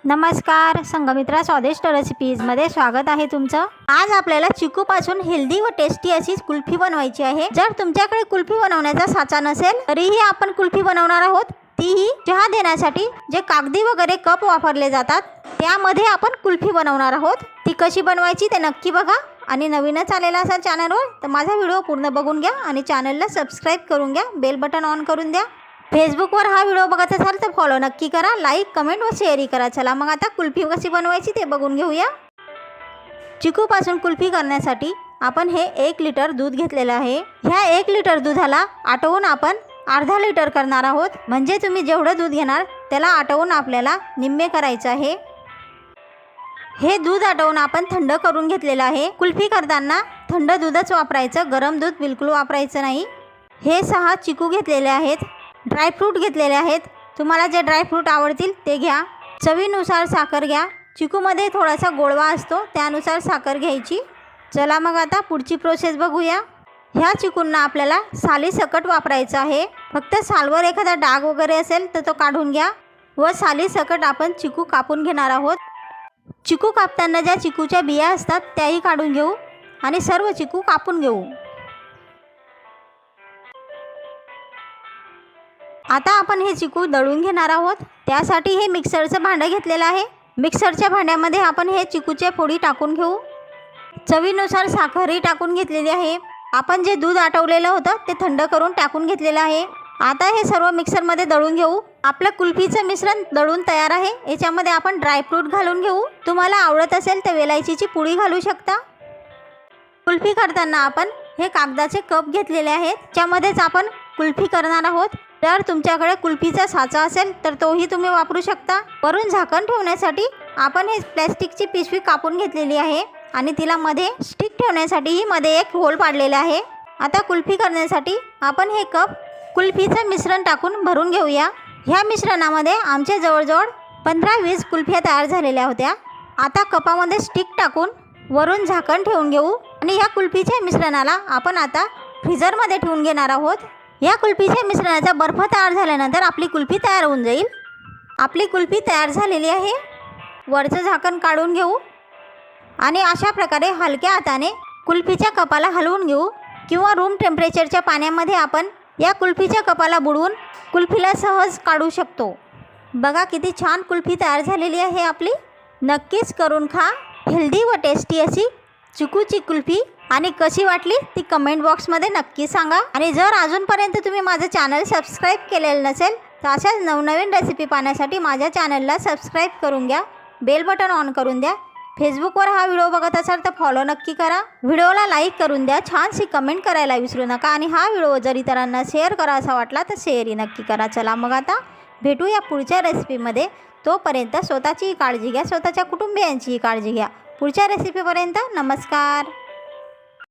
नमस्कार, संघमित्रा स्वादिष्ट रेसिपीजमध्ये स्वागत आहे तुमचं। आज आपल्याला चिकूपासून हेल्दी व टेस्टी अशी कुल्फी बनवायची आहे। जर तुमच्याकडे कुल्फी बनवण्याचा साचा नसेल तरीही आपण कुल्फी बनवणार आहोत। तीही चहा देण्यासाठी जे कागदी वगैरे कप वापरले जातात त्यामध्ये आपण कुल्फी बनवणार आहोत। ती कशी बनवायची ते नक्की बघा आणि नवीनच आलेला असाल चॅनलवर तर माझा व्हिडिओ पूर्ण बघून घ्या आणि चॅनलला सबस्क्राइब करून घ्या, बेल बटन ऑन करून द्या। फेसबुकवर हा व्हिडिओ बघत असाल तर फॉलो नक्की करा, लाईक कमेंट व शेअरही करा। चला मग आता कुल्फी कशी बनवायची ते बघून घेऊया। चिकूपासून कुल्फी करण्यासाठी आपण हे 1 लिटर दूध घेतलेलं आहे। ह्या 1 लिटर दुधाला आटवून आपण अर्धा लिटर करणार आहोत। म्हणजे तुम्ही जेवढं दूध घेणार त्याला आटवून आपल्याला निम्मे करायचं आहे। हे दूध आटवून आपण थंड करून घेतलेलं आहे। कुल्फी करताना थंड दूधच वापरायचं, गरम दूध बिलकुल वापरायचं नाही। हे 6 चिकू घेतलेले आहेत। ड्रायफ्रूट घेतलेले आहेत। तुम्हाला जे ड्रायफ्रूट आवडतील ते घ्या। चवीनुसार साखर घ्या। चिकूमध्ये थोडासा गोडवा असतो त्यानुसार साखर घ्यायची। चला मग आता पुढची प्रोसेस बघूया। ह्या चिकूंना आपल्याला सालीसकट वापरायचं आहे। फक्त सालवर एखादा डाग वगैरे असेल तर तो काढून घ्या व सालीसकट आपण चिकू कापून घेणार आहोत। चिकू कापताना ज्या चिकूच्या बिया असतात त्याही काढून घेऊ आणि सर्व चिकू कापून घेऊ। आता आपण हे चिकू दळून घेणार आहोत। त्यासाठी हे मिक्सरचं भांडं घेतलेलं आहे। मिक्सरच्या भांड्यामध्ये आपण हे चिकूचे फोडी टाकून घेऊ। चवीनुसार साखरही टाकून घेतलेली आहे। आपण जे दूध आटवलेलं होतं ते थंड करून टाकून घेतलेलं आहे। आता हे सर्व मिक्सरमध्ये दळून घेऊ। आपलं कुल्फीचं मिश्रण दळून तयार आहे। याच्यामध्ये आपण ड्रायफ्रूट घालून घेऊ। तुम्हाला आवडत असेल तर वेलायचीची पुडी घालू शकता। कुल्फी करताना आपण हे कागदाचे कप घेतलेले आहेत, त्यामध्येच आपण कुल्फी करणार आहोत। जर तुमच्याकडे कुल्फीचा साचा असेल तर तोही तुम्ही वापरू शकता। वरून झाकण ठेवण्यासाठी आपण हे प्लॅस्टिकची पिशवी कापून घेतलेली आहे आणि तिला मध्ये स्टिक ठेवण्यासाठी मध्ये एक होल पाडलेला आहे। आता कुल्फी करण्यासाठी आपण हे कप कुल्फीचं मिश्रण टाकून भरून घेऊया। ह्या मिश्रणामध्ये आमच्या जवळजवळ 15-20 कुल्फ्या तयार झालेल्या होत्या। आता कपामध्ये स्टिक टाकून वरून झाकण ठेवून घेऊ आणि ह्या कुल्फीच्या मिश्रणाला आपण आता फ्रीजरमध्ये ठेवून घेणार आहोत। या कुल्फीच्या मिश्रणाचा बर्फ तयार झाल्यानंतर आपली कुल्फी तयार होऊन जाईल। आपली कुल्फी तयार झालेली आहे। वरचं झाकण काढून घेऊ आणि अशा प्रकारे हलक्या हाताने कुल्फीच्या कपाला हलवून घेऊ किंवा रूम टेम्परेचरच्या पाण्यामध्ये आपण या कुल्फीच्या कपाला बुडवून कुल्फीला सहज काढू शकतो। बघा किती छान कुल्फी तयार झालेली आहे आपली। नक्कीच करून खा हेल्दी व टेस्टी अशी चिकूची कुल्फी। आणि कशी वाटली ती कमेंट बॉक्समध्ये नक्की सांगा। आणि जर अजूनपर्यंत तुम्ही माझं चॅनल सबस्क्राईब केलेलं नसेल तर अशाच नवनवीन रेसिपी पाहण्यासाठी माझ्या चॅनलला सबस्क्राईब करून घ्या, बेल बटन ऑन करून द्या। फेसबुकवर हा व्हिडिओ बघत असाल तर फॉलो नक्की करा। व्हिडिओला लाईक करून द्या, छानशी कमेंट करायला विसरू नका आणि हा व्हिडिओ जर इतरांना शेअर करायचा वाटला तर शेअरही नक्की करा। चला मग आता भेटूया पुढच्या रेसिपीमध्ये। तोपर्यंत स्वतःचीही काळजी घ्या, स्वतःच्या कुटुंबियांचीही काळजी घ्या। पुढच्या रेसिपीपर्यंत नमस्कार।